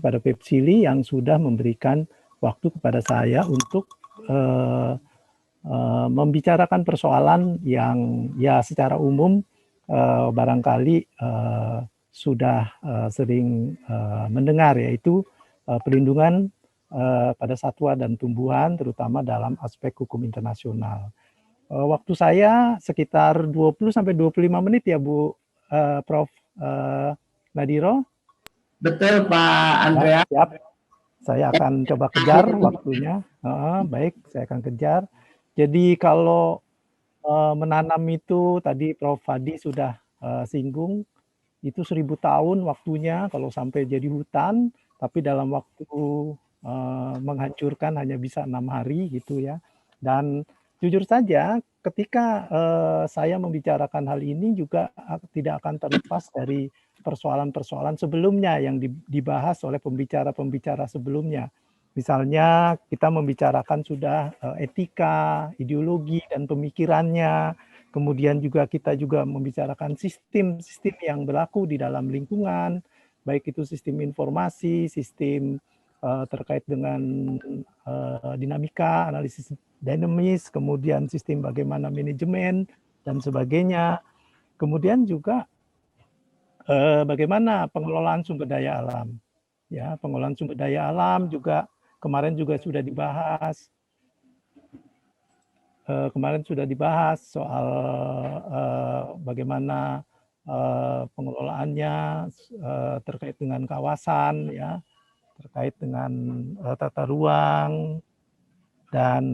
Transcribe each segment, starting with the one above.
kepada Pepsili yang sudah memberikan waktu kepada saya untuk membicarakan persoalan yang ya secara umum barangkali sudah sering mendengar, yaitu perlindungan pada satwa dan tumbuhan, terutama dalam aspek hukum internasional. Waktu saya sekitar 20-25 menit ya Bu Prof. Nadiro. Betul Pak Andrea. Siap. Saya akan coba kejar waktunya. Baik, saya akan kejar. Jadi kalau menanam itu tadi Prof. Hadi sudah singgung, itu 1000 tahun waktunya kalau sampai jadi hutan, tapi dalam waktu menghancurkan hanya bisa 6 hari gitu ya. Dan jujur saja ketika saya membicarakan hal ini juga tidak akan terlepas dari persoalan-persoalan sebelumnya yang dibahas oleh pembicara-pembicara sebelumnya. Misalnya kita membicarakan sudah etika, ideologi dan pemikirannya. Kemudian juga kita juga membicarakan sistem-sistem yang berlaku di dalam lingkungan, baik itu sistem informasi, sistem terkait dengan dinamika, analisis dinamis, kemudian sistem bagaimana manajemen dan sebagainya. Kemudian juga bagaimana pengelolaan sumber daya alam. Ya, pengelolaan sumber daya alam juga kemarin juga sudah dibahas. Kemarin sudah dibahas soal bagaimana pengelolaannya terkait dengan kawasan, ya, terkait dengan tata ruang, dan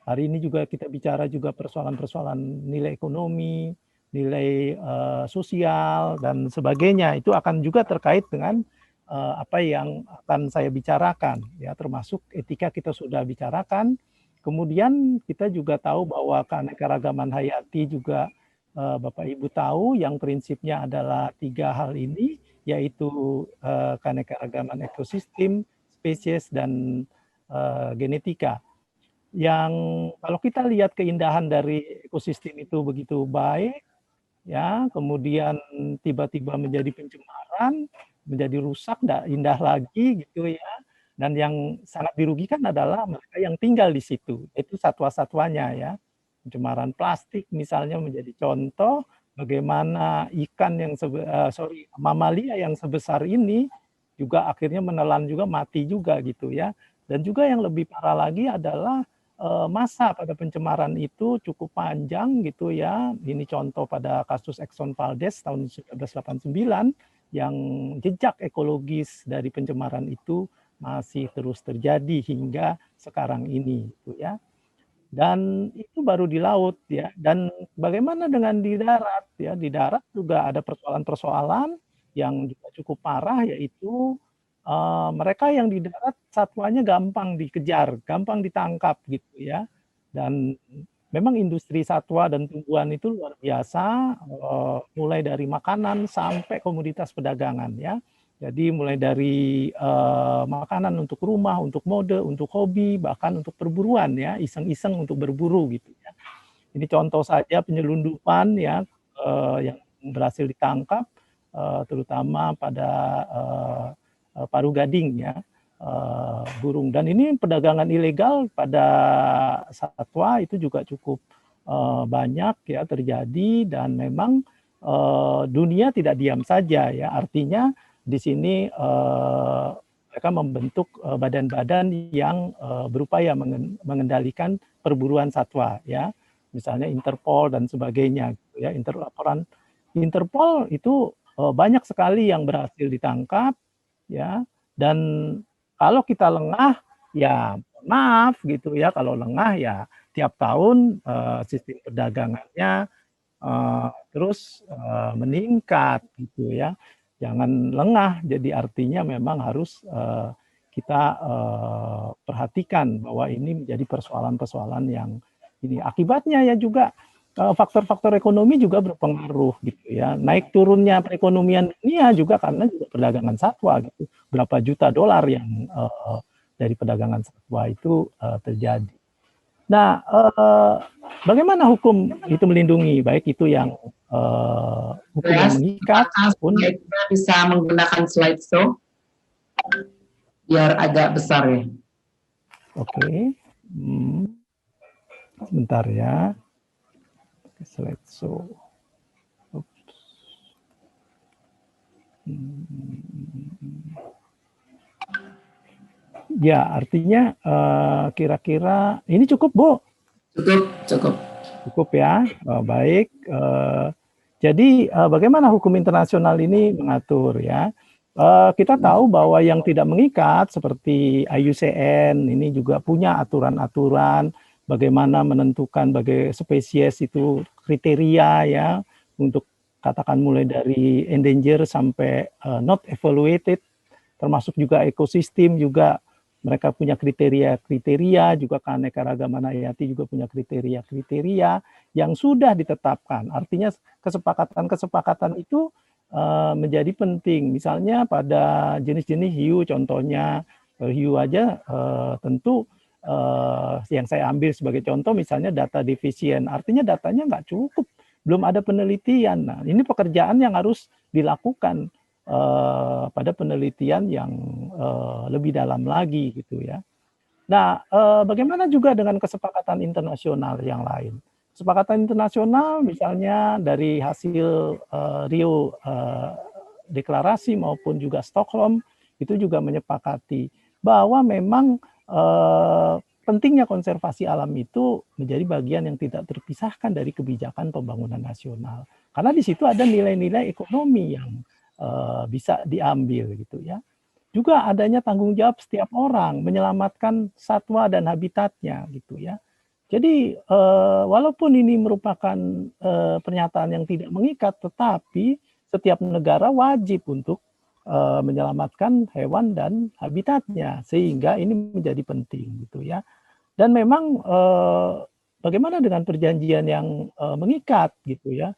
hari ini juga kita bicara juga persoalan-persoalan nilai ekonomi, nilai sosial dan sebagainya. Itu akan juga terkait dengan apa yang akan saya bicarakan, ya, termasuk etika kita sudah bicarakan. Kemudian kita juga tahu bahwa keanekaragaman hayati juga Bapak Ibu tahu yang prinsipnya adalah 3 hal ini, yaitu keanekaragaman ekosistem, spesies, dan genetika. Yang kalau kita lihat keindahan dari ekosistem itu begitu baik, ya, kemudian tiba-tiba menjadi pencemaran, menjadi rusak, tidak indah lagi gitu ya. Dan yang sangat dirugikan adalah mereka yang tinggal di situ, itu satwa-satwanya ya. Pencemaran plastik misalnya menjadi contoh bagaimana ikan yang mamalia yang sebesar ini juga akhirnya menelan juga, mati juga gitu ya. Dan juga yang lebih parah lagi adalah masa pada pencemaran itu cukup panjang gitu ya. Ini contoh pada kasus Exxon Valdez tahun 1989 yang jejak ekologis dari pencemaran itu masih terus terjadi hingga sekarang ini gitu ya. Dan itu baru di laut ya. Dan bagaimana dengan di darat ya? Di darat juga ada persoalan-persoalan yang juga cukup parah, yaitu mereka yang di darat satwanya gampang dikejar, gampang ditangkap gitu ya. Dan memang industri satwa dan tumbuhan itu luar biasa, mulai dari makanan sampai komoditas perdagangan ya. Jadi mulai dari makanan untuk rumah, untuk mode, untuk hobi, bahkan untuk perburuan ya, iseng-iseng untuk berburu gitu ya. Ini contoh saja penyelundupan ya yang berhasil ditangkap, terutama pada paru gading ya, burung. Dan ini perdagangan ilegal pada satwa itu juga cukup banyak ya terjadi, dan memang dunia tidak diam saja ya. Artinya di sini mereka membentuk badan-badan yang berupaya mengendalikan perburuan satwa ya, misalnya Interpol dan sebagainya ya. Interpol itu banyak sekali yang berhasil ditangkap ya, dan kalau kita lengah ya maaf gitu ya, kalau lengah ya tiap tahun sistem perdagangannya terus meningkat gitu ya. Jangan lengah, jadi artinya memang harus kita perhatikan bahwa ini menjadi persoalan-persoalan yang ini. Akibatnya ya juga faktor-faktor ekonomi juga berpengaruh gitu ya. Naik turunnya perekonomian dunia juga karena juga perdagangan satwa gitu. Berapa juta dolar yang dari perdagangan satwa itu terjadi. Nah, bagaimana hukum itu melindungi, baik itu yang hukum yang mengikat pun bisa menggunakan slideshow. biar agak besar ya. Oke. Sebentar ya. Slideshow. Oops. Ya, artinya kira-kira ini cukup, Bu? Cukup, cukup. Cukup ya. Baik. Jadi bagaimana hukum internasional ini mengatur ya? Kita tahu bahwa yang tidak mengikat seperti IUCN ini juga punya aturan-aturan bagaimana menentukan bagai spesies itu kriteria ya untuk katakan mulai dari endanger sampai not evaluated, termasuk juga ekosistem juga mereka punya kriteria-kriteria, juga keanekaragaman hayati juga punya kriteria-kriteria yang sudah ditetapkan. Artinya kesepakatan-kesepakatan itu menjadi penting. Misalnya pada jenis-jenis hiu, contohnya hiu aja tentu yang saya ambil sebagai contoh misalnya data defisien. Artinya datanya nggak cukup, belum ada penelitian. Nah, ini pekerjaan yang harus dilakukan pada penelitian yang lebih dalam lagi gitu ya. Nah, bagaimana juga dengan kesepakatan internasional yang lain? Kesepakatan internasional misalnya dari hasil Rio deklarasi maupun juga Stockholm itu juga menyepakati bahwa memang pentingnya konservasi alam itu menjadi bagian yang tidak terpisahkan dari kebijakan pembangunan nasional. Karena di situ ada nilai-nilai ekonomi yang bisa diambil gitu ya. Juga adanya tanggung jawab setiap orang menyelamatkan satwa dan habitatnya gitu ya. Jadi walaupun ini merupakan pernyataan yang tidak mengikat, tetapi setiap negara wajib untuk menyelamatkan hewan dan habitatnya, sehingga ini menjadi penting gitu ya. Dan memang bagaimana dengan perjanjian yang mengikat gitu ya?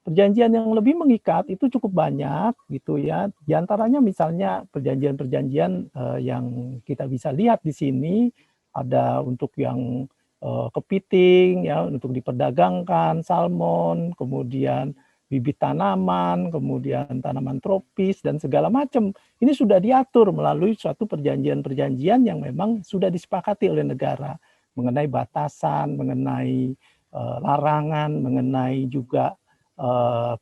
Perjanjian yang lebih mengikat itu cukup banyak gitu ya. Di antaranya misalnya perjanjian-perjanjian yang kita bisa lihat di sini ada untuk yang kepiting ya untuk diperdagangkan, salmon, kemudian bibit tanaman, kemudian tanaman tropis dan segala macam. Ini sudah diatur melalui suatu perjanjian-perjanjian yang memang sudah disepakati oleh negara mengenai batasan, mengenai larangan, mengenai juga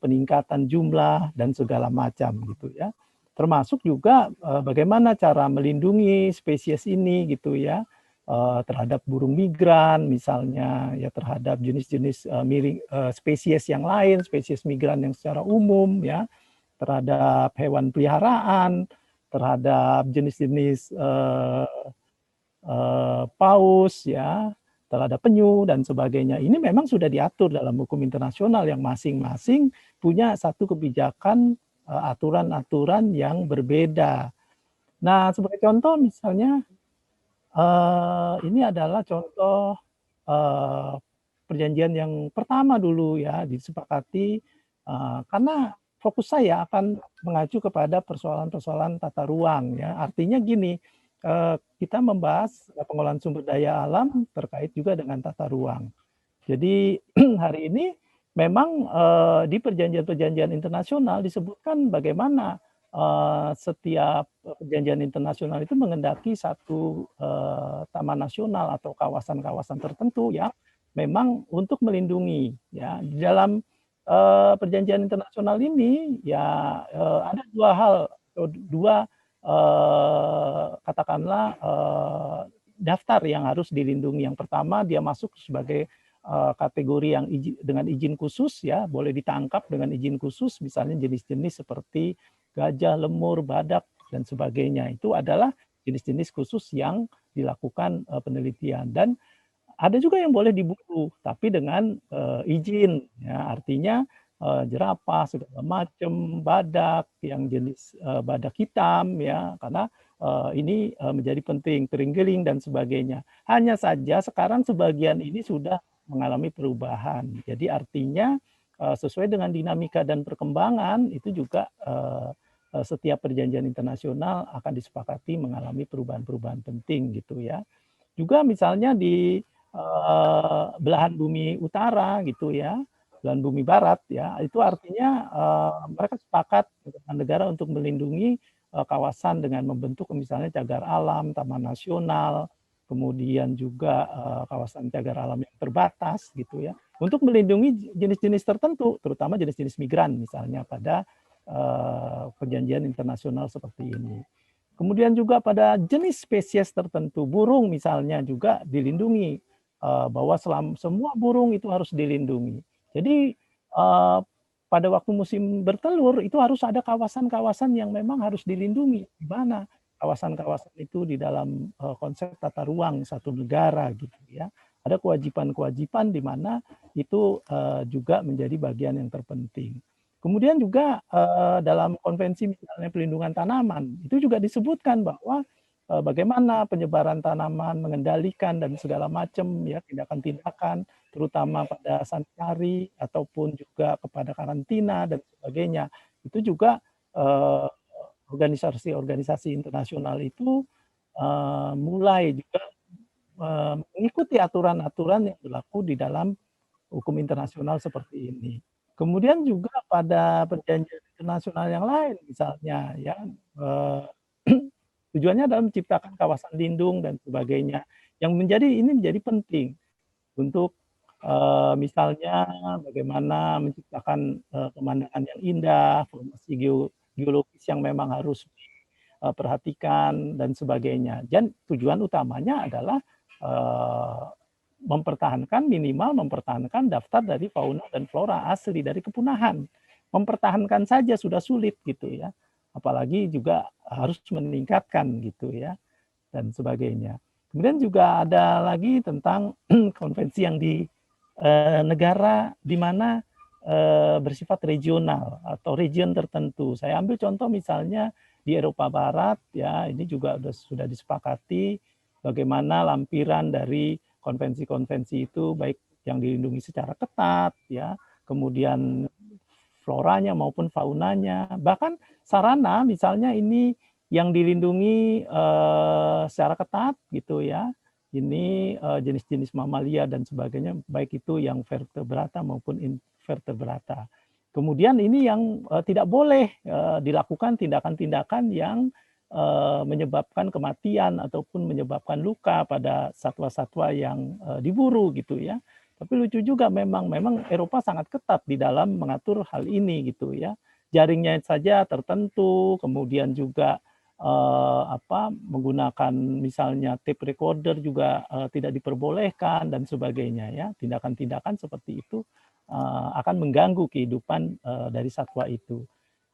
peningkatan jumlah dan segala macam gitu ya. Termasuk juga bagaimana cara melindungi spesies ini gitu ya terhadap burung migran misalnya ya terhadap jenis-jenis spesies yang lain, spesies migran yang secara umum ya, terhadap hewan peliharaan, terhadap jenis-jenis paus ya, terhadap penyu dan sebagainya. Ini memang sudah diatur dalam hukum internasional yang masing-masing punya satu kebijakan aturan-aturan yang berbeda. Nah, sebagai contoh misalnya ini adalah contoh perjanjian yang pertama dulu ya disepakati karena fokus saya akan mengacu kepada persoalan-persoalan tata ruang ya. Artinya gini, kita membahas pengelolaan sumber daya alam terkait juga dengan tata ruang. Jadi hari ini memang di perjanjian-perjanjian internasional disebutkan bagaimana setiap perjanjian internasional itu mengendaki satu taman nasional atau kawasan-kawasan tertentu yang memang untuk melindungi ya di dalam perjanjian internasional ini ya ada dua hal atau dua katakanlah daftar yang harus dilindungi. Yang pertama dia masuk sebagai kategori yang dengan izin khusus ya, boleh ditangkap dengan izin khusus, misalnya jenis-jenis seperti gajah, lemur, badak dan sebagainya. Itu adalah jenis-jenis khusus yang dilakukan penelitian dan ada juga yang boleh diburu tapi dengan izin ya, artinya jerapah segala macam, badak yang jenis badak hitam ya, karena ini menjadi penting, terenggiling dan sebagainya. Hanya saja sekarang sebagian ini sudah mengalami perubahan. Jadi artinya sesuai dengan dinamika dan perkembangan itu juga setiap perjanjian internasional akan disepakati mengalami perubahan-perubahan penting gitu ya. Juga misalnya di belahan bumi utara gitu ya, belahan bumi barat ya, itu artinya mereka sepakat dengan negara untuk melindungi kawasan dengan membentuk misalnya cagar alam, taman nasional, kemudian juga kawasan cagar alam yang terbatas gitu ya, untuk melindungi jenis-jenis tertentu, terutama jenis-jenis migran misalnya pada perjanjian internasional seperti ini. Kemudian juga pada jenis spesies tertentu, burung misalnya juga dilindungi, bahwa semua burung itu harus dilindungi. Jadi pada waktu musim bertelur itu harus ada kawasan-kawasan yang memang harus dilindungi. Di mana kawasan-kawasan itu di dalam konsep tata ruang satu negara gitu ya. Ada kewajiban-kewajiban di mana itu juga menjadi bagian yang terpenting. Kemudian juga dalam konvensi misalnya pelindungan tanaman, itu juga disebutkan bahwa bagaimana penyebaran tanaman, mengendalikan dan segala macam ya tindakan-tindakan, terutama pada sanitari ataupun juga kepada karantina dan sebagainya. Itu juga organisasi-organisasi internasional itu mulai juga mengikuti aturan-aturan yang berlaku di dalam hukum internasional seperti ini. Kemudian juga pada perjanjian internasional yang lain misalnya ya, tujuannya adalah menciptakan kawasan lindung dan sebagainya, yang ini menjadi penting untuk, misalnya bagaimana menciptakan, pemandangan yang indah, formasi geologis yang memang harus diperhatikan dan sebagainya. Dan tujuan utamanya adalah, minimal mempertahankan daftar dari fauna dan flora asli dari kepunahan. Mempertahankan saja sudah sulit gitu ya, apalagi juga harus meningkatkan gitu ya, dan sebagainya. Kemudian juga ada lagi tentang konvensi yang di negara di mana bersifat regional atau region tertentu. Saya ambil contoh misalnya di Eropa Barat ya, ini juga sudah disepakati bagaimana lampiran dari konvensi-konvensi itu baik yang dilindungi secara ketat ya, kemudian floranya maupun faunanya, bahkan sarana misalnya ini yang dilindungi secara ketat gitu ya. Ini jenis-jenis mamalia dan sebagainya, baik itu yang vertebrata maupun invertebrata. Kemudian ini yang tidak boleh dilakukan tindakan-tindakan yang menyebabkan kematian ataupun menyebabkan luka pada satwa-satwa yang diburu gitu ya. Tapi lucu juga memang Eropa sangat ketat di dalam mengatur hal ini gitu ya. Jaringnya saja tertentu, kemudian juga menggunakan misalnya tape recorder juga tidak diperbolehkan dan sebagainya ya. Tindakan-tindakan seperti itu akan mengganggu kehidupan dari satwa itu.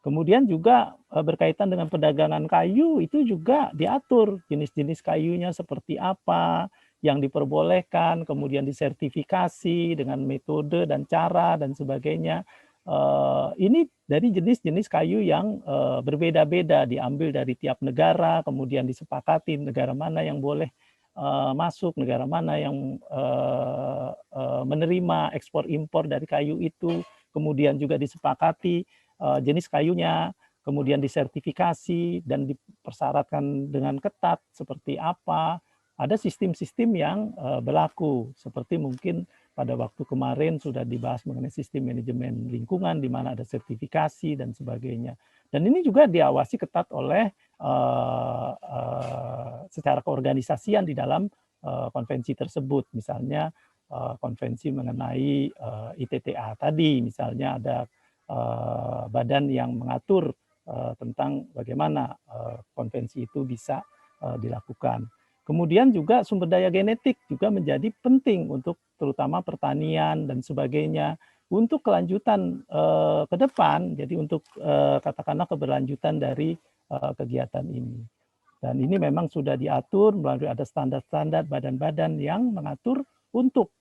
Kemudian juga berkaitan dengan perdagangan kayu itu juga diatur jenis-jenis kayunya seperti apa yang diperbolehkan, kemudian disertifikasi dengan metode dan cara dan sebagainya. Ini dari jenis-jenis kayu yang berbeda-beda, diambil dari tiap negara, kemudian disepakati negara mana yang boleh masuk, negara mana yang menerima ekspor impor dari kayu itu, kemudian juga disepakati jenis kayunya, kemudian disertifikasi dan dipersyaratkan dengan ketat seperti apa. Ada sistem-sistem yang berlaku, seperti mungkin pada waktu kemarin sudah dibahas mengenai sistem manajemen lingkungan, di mana ada sertifikasi dan sebagainya. Dan ini juga diawasi ketat oleh secara keorganisasian di dalam konvensi tersebut. Misalnya konvensi mengenai ITTA tadi, misalnya ada badan yang mengatur tentang bagaimana konvensi itu bisa dilakukan. Kemudian juga sumber daya genetik juga menjadi penting untuk terutama pertanian dan sebagainya untuk kelanjutan ke depan. Jadi untuk katakanlah keberlanjutan dari kegiatan ini. Dan ini memang sudah diatur melalui ada standar-standar badan-badan yang mengatur untuk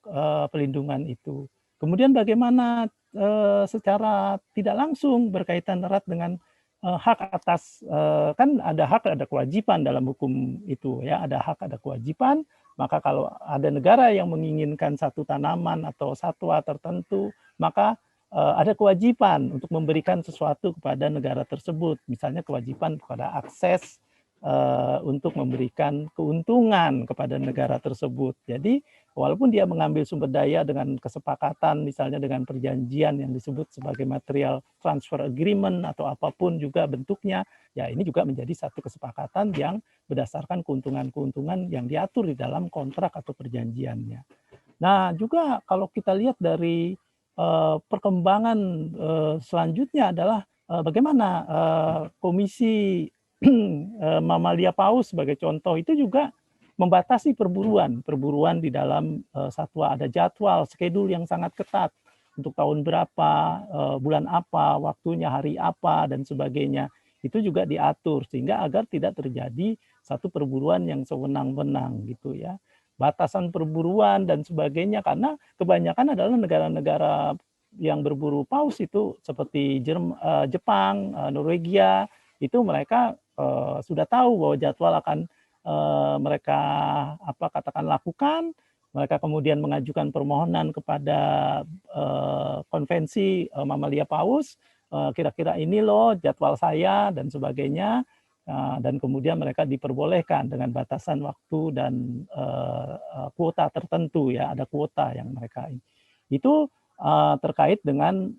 pelindungan itu. Kemudian bagaimana secara tidak langsung berkaitan erat dengan hak atas, kan ada hak ada kewajiban dalam hukum itu ya, ada hak ada kewajiban. Maka kalau ada negara yang menginginkan satu tanaman atau satwa tertentu, maka ada kewajiban untuk memberikan sesuatu kepada negara tersebut, misalnya kewajiban kepada akses untuk memberikan keuntungan kepada negara tersebut. Jadi walaupun dia mengambil sumber daya dengan kesepakatan, misalnya dengan perjanjian yang disebut sebagai material transfer agreement atau apapun juga bentuknya, ya ini juga menjadi satu kesepakatan yang berdasarkan keuntungan-keuntungan yang diatur di dalam kontrak atau perjanjiannya. Nah, juga kalau kita lihat dari perkembangan selanjutnya adalah bagaimana Komisi Mamalia Paus sebagai contoh itu juga membatasi perburuan di dalam satwa, ada jadwal, schedule yang sangat ketat untuk tahun berapa, bulan apa, waktunya hari apa dan sebagainya. Itu juga diatur sehingga agar tidak terjadi satu perburuan yang sewenang-wenang gitu ya. Batasan perburuan dan sebagainya karena kebanyakan adalah negara-negara yang berburu paus itu seperti Jepang, Norwegia, itu mereka sudah tahu bahwa jadwal akan mereka katakan lakukan, mereka kemudian mengajukan permohonan kepada konvensi mamalia paus, kira-kira ini loh jadwal saya dan sebagainya, dan kemudian mereka diperbolehkan dengan batasan waktu dan kuota tertentu ya, ada kuota yang mereka itu terkait dengan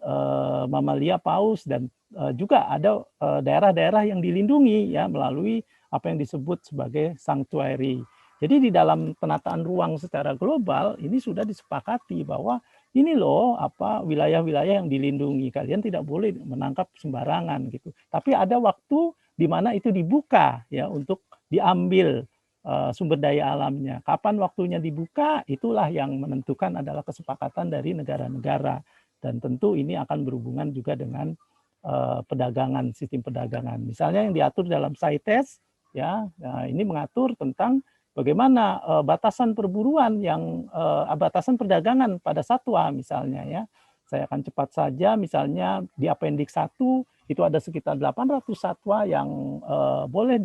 mamalia paus dan juga ada daerah-daerah yang dilindungi ya melalui apa yang disebut sebagai sanctuary. Jadi di dalam penataan ruang secara global ini sudah disepakati bahwa ini loh wilayah-wilayah yang dilindungi, kalian tidak boleh menangkap sembarangan gitu. Tapi ada waktu di mana itu dibuka ya untuk diambil sumber daya alamnya. Kapan waktunya dibuka, itulah yang menentukan adalah kesepakatan dari negara-negara. Dan tentu ini akan berhubungan juga dengan perdagangan, sistem perdagangan. Misalnya yang diatur dalam CITES, ya, nah ini mengatur tentang bagaimana batasan perburuan yang batasan perdagangan pada satwa misalnya ya. Saya akan cepat saja, misalnya di Appendix 1 itu ada sekitar 800 satwa yang boleh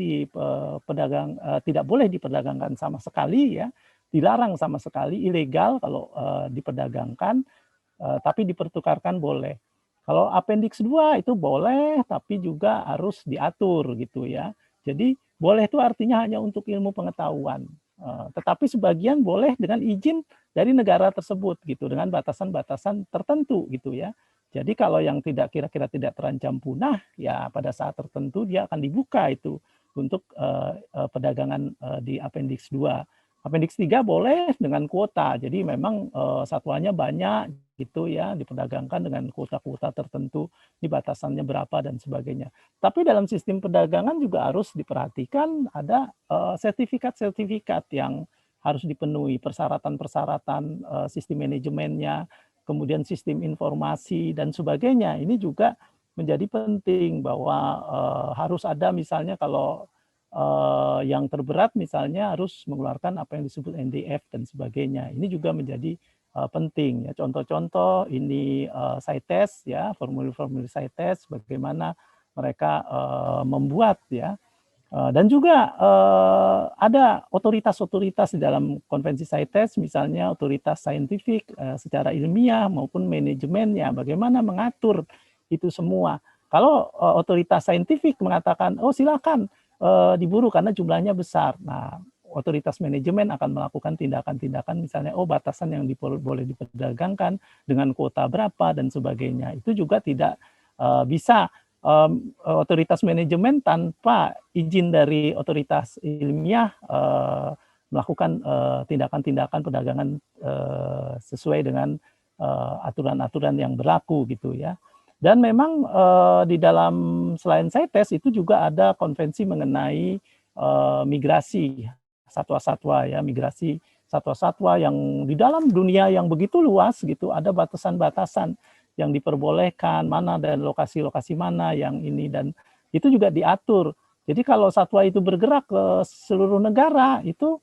tidak boleh diperdagangkan sama sekali ya, dilarang sama sekali, ilegal kalau diperdagangkan, tapi dipertukarkan boleh. Kalau Appendix 2 itu boleh, tapi juga harus diatur gitu ya. Jadi boleh itu artinya hanya untuk ilmu pengetahuan, tetapi sebagian boleh dengan izin dari negara tersebut gitu, dengan batasan-batasan tertentu gitu ya. Jadi kalau yang kira-kira tidak terancam punah, ya pada saat tertentu dia akan dibuka itu untuk perdagangan di Appendix 2. Appendix 3 boleh dengan kuota, jadi memang satwanya banyak gitu ya, diperdagangkan dengan kuota-kuota tertentu, di batasannya berapa dan sebagainya. Tapi dalam sistem perdagangan juga harus diperhatikan ada sertifikat-sertifikat yang harus dipenuhi, persyaratan-persyaratan sistem manajemennya, kemudian sistem informasi dan sebagainya. Ini juga menjadi penting bahwa harus ada misalnya kalau yang terberat misalnya harus mengeluarkan apa yang disebut NDF dan sebagainya. Ini juga menjadi penting ya. Contoh-contoh ini CITES ya, formulir-formulir CITES bagaimana mereka membuat ya. Dan juga ada otoritas-otoritas di dalam konvensi CITES, misalnya otoritas saintifik secara ilmiah maupun manajemennya, bagaimana mengatur itu semua. Kalau otoritas saintifik mengatakan, oh silakan diburu karena jumlahnya besar. Nah, otoritas manajemen akan melakukan tindakan-tindakan misalnya, oh batasan yang boleh diperdagangkan dengan kuota berapa dan sebagainya. Itu juga tidak bisa otoritas manajemen tanpa izin dari otoritas ilmiah melakukan tindakan-tindakan perdagangan sesuai dengan aturan-aturan yang berlaku gitu ya. Dan memang di dalam selain CITES itu juga ada konvensi mengenai migrasi satwa-satwa ya, migrasi satwa-satwa yang di dalam dunia yang begitu luas gitu, ada batasan-batasan yang diperbolehkan, mana dan lokasi-lokasi mana yang ini, dan itu juga diatur. Jadi kalau satwa itu bergerak ke seluruh negara, itu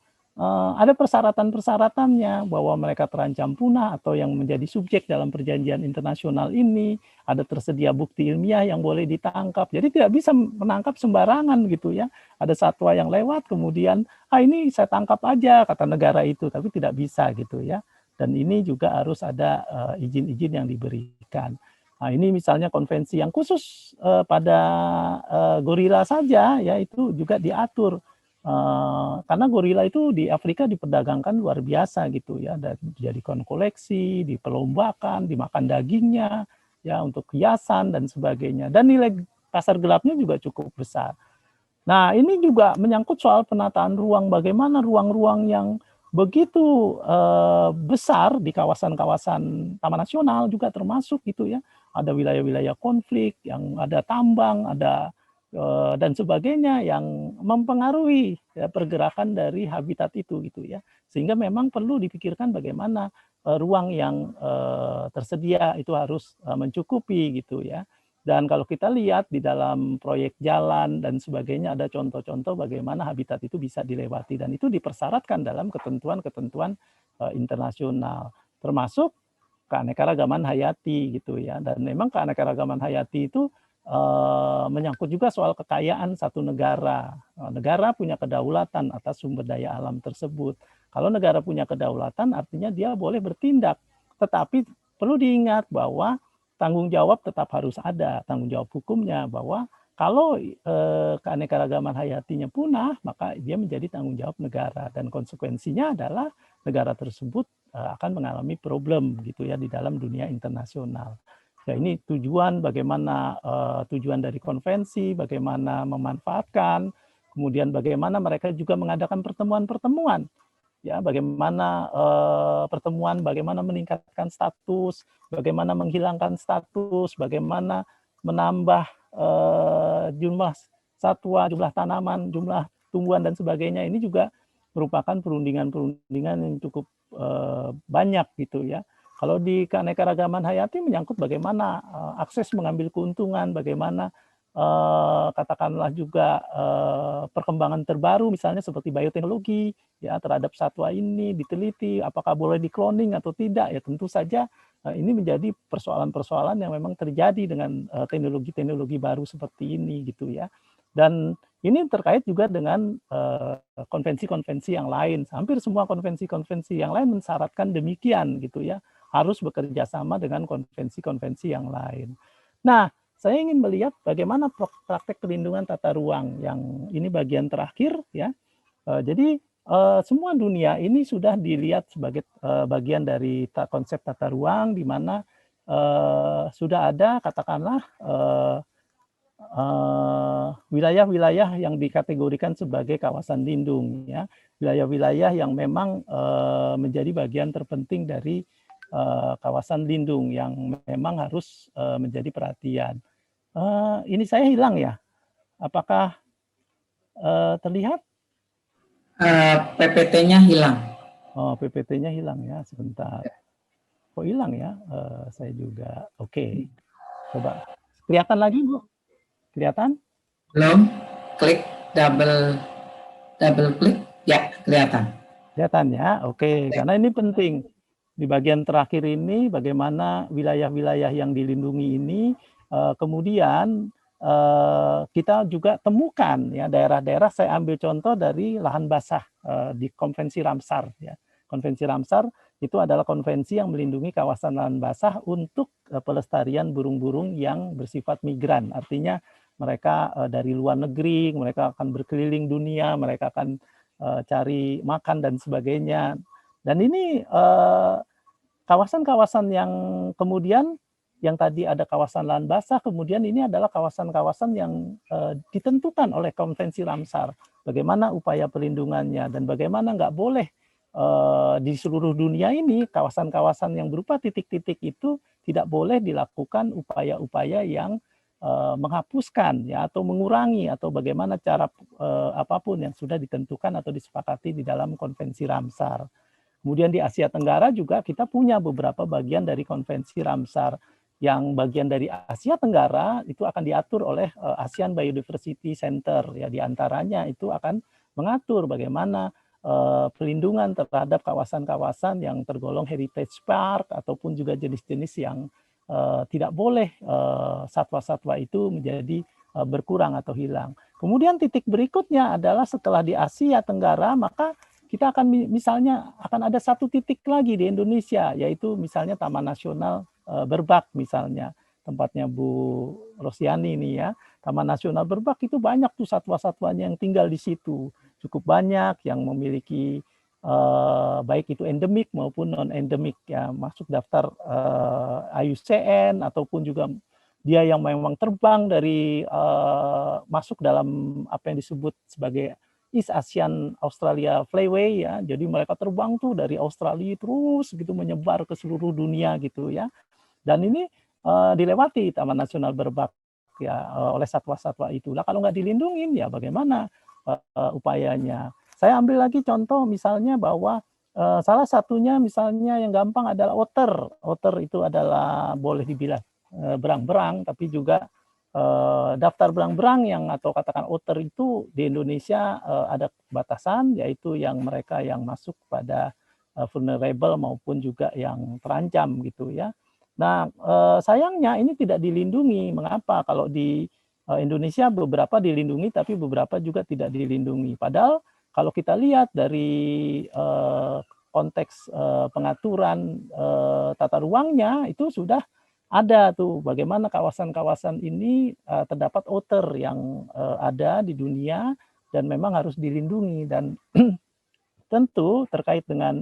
ada persyaratan-persyaratannya bahwa mereka terancam punah atau yang menjadi subjek dalam perjanjian internasional ini, ada tersedia bukti ilmiah yang boleh ditangkap. Jadi tidak bisa menangkap sembarangan gitu ya. Ada satwa yang lewat kemudian, ini saya tangkap aja kata negara itu, tapi tidak bisa gitu ya. Dan ini juga harus ada izin-izin yang diberikan. Nah, ini misalnya konvensi yang khusus pada gorila saja, ya itu juga diatur. Karena gorila itu di Afrika diperdagangkan luar biasa gitu ya, dan dijadikan koleksi, diperlombakan, dimakan dagingnya, ya untuk hiasan dan sebagainya. Dan nilai pasar gelapnya juga cukup besar. Nah, ini juga menyangkut soal penataan ruang, bagaimana ruang-ruang yang begitu besar di kawasan-kawasan Taman Nasional juga termasuk gitu ya. Ada wilayah-wilayah konflik, yang ada tambang, ada dan sebagainya yang mempengaruhi ya, pergerakan dari habitat itu gitu ya. Sehingga memang perlu dipikirkan bagaimana ruang yang tersedia itu harus mencukupi gitu ya. Dan kalau kita lihat di dalam proyek jalan dan sebagainya ada contoh-contoh bagaimana habitat itu bisa dilewati dan itu dipersyaratkan dalam ketentuan-ketentuan internasional, termasuk keanekaragaman hayati gitu ya. Dan memang keanekaragaman hayati itu menyangkut juga soal kekayaan satu negara. Negara punya kedaulatan atas sumber daya alam tersebut. Kalau negara punya kedaulatan artinya dia boleh bertindak, tetapi perlu diingat bahwa tanggung jawab tetap harus ada, tanggung jawab hukumnya, bahwa kalau keanekaragaman hayatinya punah, maka dia menjadi tanggung jawab negara dan konsekuensinya adalah negara tersebut akan mengalami problem gitu ya di dalam dunia internasional. Ya, ini tujuan bagaimana tujuan dari konvensi, bagaimana memanfaatkan, kemudian bagaimana mereka juga mengadakan pertemuan-pertemuan. Ya, bagaimana pertemuan, bagaimana meningkatkan status, bagaimana menghilangkan status, bagaimana menambah jumlah satwa, jumlah tanaman, jumlah tumbuhan dan sebagainya. Ini juga merupakan perundingan-perundingan yang cukup banyak gitu ya. Kalau di keanekaragaman hayati menyangkut bagaimana akses mengambil keuntungan, bagaimana katakanlah juga perkembangan terbaru misalnya seperti bioteknologi ya terhadap satwa ini diteliti apakah boleh dikloning atau tidak, ya tentu saja ini menjadi persoalan-persoalan yang memang terjadi dengan teknologi-teknologi baru seperti ini gitu ya. Dan ini terkait juga dengan konvensi-konvensi yang lain. Hampir semua konvensi-konvensi yang lain mensyaratkan demikian gitu ya, harus bekerja sama dengan konvensi-konvensi yang lain. Nah, saya ingin melihat bagaimana praktek perlindungan tata ruang yang ini bagian terakhir ya. Jadi semua dunia ini sudah dilihat sebagai bagian dari konsep tata ruang di mana sudah ada katakanlah wilayah-wilayah yang dikategorikan sebagai kawasan lindung ya, wilayah-wilayah yang memang menjadi bagian terpenting dari kawasan lindung yang memang harus menjadi perhatian. Ini saya hilang ya? Apakah terlihat? PPT-nya hilang. Oh, PPT-nya hilang ya, sebentar. Kok hilang ya? Saya juga. Oke. Coba. Kelihatan lagi, Bu? Kelihatan? Belum? Klik double klik. Ya, kelihatan. Kelihatan ya? Oke, karena ini penting. Di bagian terakhir ini bagaimana wilayah-wilayah yang dilindungi ini kemudian kita juga temukan ya daerah-daerah, saya ambil contoh dari lahan basah di Konvensi Ramsar ya. Konvensi Ramsar itu adalah konvensi yang melindungi kawasan lahan basah untuk pelestarian burung-burung yang bersifat migran. Artinya mereka dari luar negeri, mereka akan berkeliling dunia, mereka akan cari makan dan sebagainya. Dan ini kawasan-kawasan yang kemudian yang tadi ada kawasan lahan basah, kemudian ini adalah kawasan-kawasan yang ditentukan oleh Konvensi Ramsar. Bagaimana upaya perlindungannya dan bagaimana nggak boleh di seluruh dunia ini kawasan-kawasan yang berupa titik-titik itu tidak boleh dilakukan upaya-upaya yang menghapuskan ya atau mengurangi atau bagaimana cara apapun yang sudah ditentukan atau disepakati di dalam Konvensi Ramsar. Kemudian di Asia Tenggara juga kita punya beberapa bagian dari Konvensi Ramsar. Yang bagian dari Asia Tenggara itu akan diatur oleh ASEAN Biodiversity Center. Ya, di antaranya itu akan mengatur bagaimana pelindungan terhadap kawasan-kawasan yang tergolong heritage park ataupun juga jenis-jenis yang tidak boleh satwa-satwa itu menjadi berkurang atau hilang. Kemudian titik berikutnya adalah setelah di Asia Tenggara, maka kita akan misalnya akan ada satu titik lagi di Indonesia, yaitu misalnya Taman Nasional Berbak misalnya. tempatnya Bu Rosiani ini ya. Taman Nasional Berbak itu banyak tuh satwa-satwanya yang tinggal di situ. Cukup banyak yang memiliki baik itu endemik maupun non endemik ya, masuk daftar IUCN ataupun juga dia yang memang terbang dari masuk dalam apa yang disebut sebagai East Asian Australia Flyway ya. Jadi mereka terbang tuh dari Australia terus gitu menyebar ke seluruh dunia gitu ya. Dan ini dilewati Taman Nasional Berbak ya oleh satwa-satwa itu. Lah kalau nggak dilindungin ya bagaimana upayanya? Saya ambil lagi contoh misalnya bahwa salah satunya misalnya yang gampang adalah otter. Otter itu adalah boleh dibilang berang-berang, tapi juga daftar berang-berang yang atau katakan otter itu di Indonesia ada batasan, yaitu yang mereka yang masuk pada vulnerable maupun juga yang terancam gitu ya. Nah sayangnya ini tidak dilindungi. Mengapa? Kalau di Indonesia beberapa dilindungi, tapi beberapa juga tidak dilindungi. Padahal kalau kita lihat dari konteks pengaturan tata ruangnya itu sudah ada tuh bagaimana kawasan-kawasan ini terdapat otter yang ada di dunia dan memang harus dilindungi dan tentu terkait dengan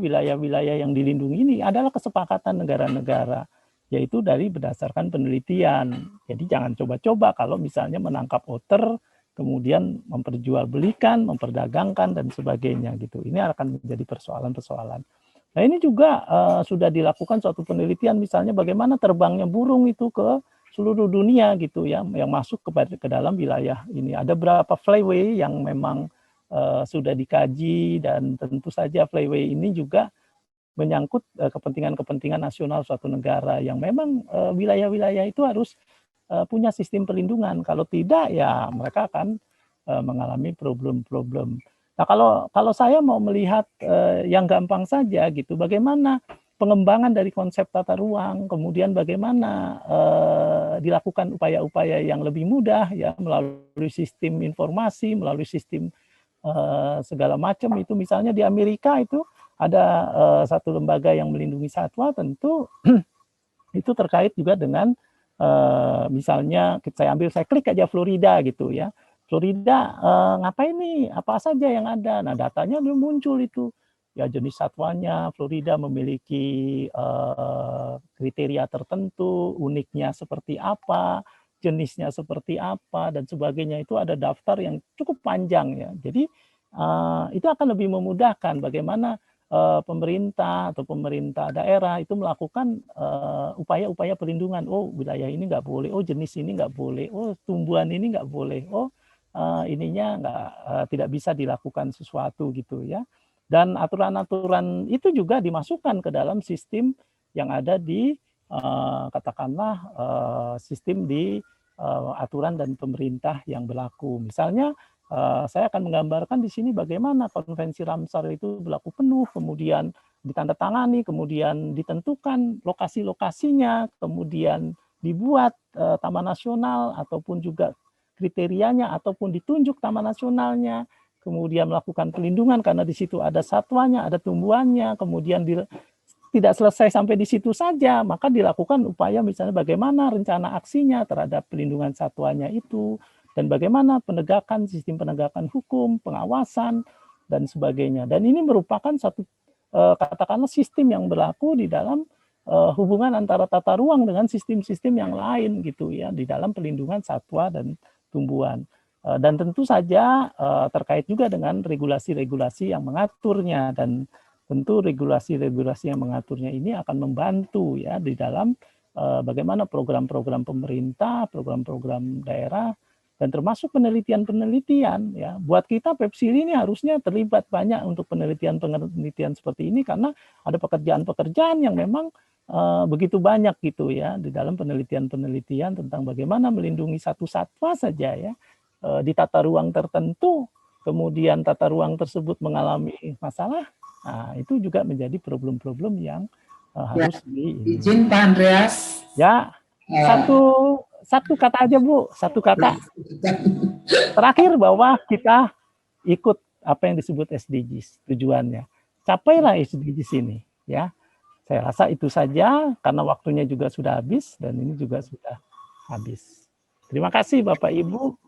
wilayah-wilayah yang dilindungi ini adalah kesepakatan negara-negara yaitu dari berdasarkan penelitian. Jadi jangan coba-coba kalau misalnya menangkap otter kemudian memperjualbelikan, memperdagangkan dan sebagainya gitu. Ini akan menjadi persoalan-persoalan. Nah ini juga sudah dilakukan suatu penelitian misalnya bagaimana terbangnya burung itu ke seluruh dunia gitu ya, yang masuk ke dalam wilayah ini. Ada berapa flyway yang memang sudah dikaji dan tentu saja flyway ini juga menyangkut kepentingan-kepentingan nasional suatu negara yang memang wilayah-wilayah itu harus punya sistem perlindungan. Kalau tidak, ya mereka akan mengalami problem-problem. Nah, kalau saya mau melihat yang gampang saja gitu, bagaimana pengembangan dari konsep tata ruang, kemudian bagaimana dilakukan upaya-upaya yang lebih mudah ya melalui sistem informasi, melalui sistem segala macam itu. Misalnya di Amerika itu ada satu lembaga yang melindungi satwa, tentu itu terkait juga dengan misalnya saya klik aja Florida gitu ya. Florida ngapain nih? Apa saja yang ada? Nah, datanya belum muncul itu. Ya jenis satwanya, Florida memiliki kriteria tertentu, uniknya seperti apa, jenisnya seperti apa dan sebagainya. Itu ada daftar yang cukup panjang ya. Jadi itu akan lebih memudahkan bagaimana pemerintah atau pemerintah daerah itu melakukan upaya-upaya perlindungan. Oh, wilayah ini nggak boleh. Oh, jenis ini nggak boleh. Oh, tumbuhan ini nggak boleh. Oh, ininya tidak bisa dilakukan sesuatu gitu ya. Dan aturan-aturan itu juga dimasukkan ke dalam sistem yang ada di katakanlah sistem di aturan dan pemerintah yang berlaku. Misalnya saya akan menggambarkan di sini bagaimana konvensi Ramsar itu berlaku penuh, kemudian ditandatangani, kemudian ditentukan lokasi-lokasinya, kemudian dibuat taman nasional ataupun juga kriterianya ataupun ditunjuk taman nasionalnya, kemudian melakukan pelindungan karena di situ ada satwanya, ada tumbuhannya, kemudian tidak selesai sampai di situ saja, maka dilakukan upaya misalnya bagaimana rencana aksinya terhadap pelindungan satwanya itu, dan bagaimana penegakan sistem penegakan hukum, pengawasan, dan sebagainya. Dan ini merupakan satu katakanlah sistem yang berlaku di dalam hubungan antara tata ruang dengan sistem-sistem yang lain gitu ya di dalam pelindungan satwa dan tumbuhan. Dan tentu saja terkait juga dengan regulasi-regulasi yang mengaturnya dan tentu regulasi-regulasi yang mengaturnya ini akan membantu ya di dalam bagaimana program-program pemerintah, program-program daerah dan termasuk penelitian-penelitian ya. Buat kita Pepsili ini harusnya terlibat banyak untuk penelitian-penelitian seperti ini karena ada pekerjaan-pekerjaan yang memang begitu banyak gitu ya di dalam penelitian-penelitian tentang bagaimana melindungi satu satwa saja ya di tata ruang tertentu, kemudian tata ruang tersebut mengalami masalah. Nah, itu juga menjadi problem-problem yang harus izin Pak Andreas. Ya, satu kata aja Bu, satu kata. Terakhir bahwa kita ikut apa yang disebut SDGs tujuannya. Capailah SDGs ini, ya. Saya rasa itu saja karena waktunya juga sudah habis dan ini juga sudah habis. Terima kasih Bapak Ibu.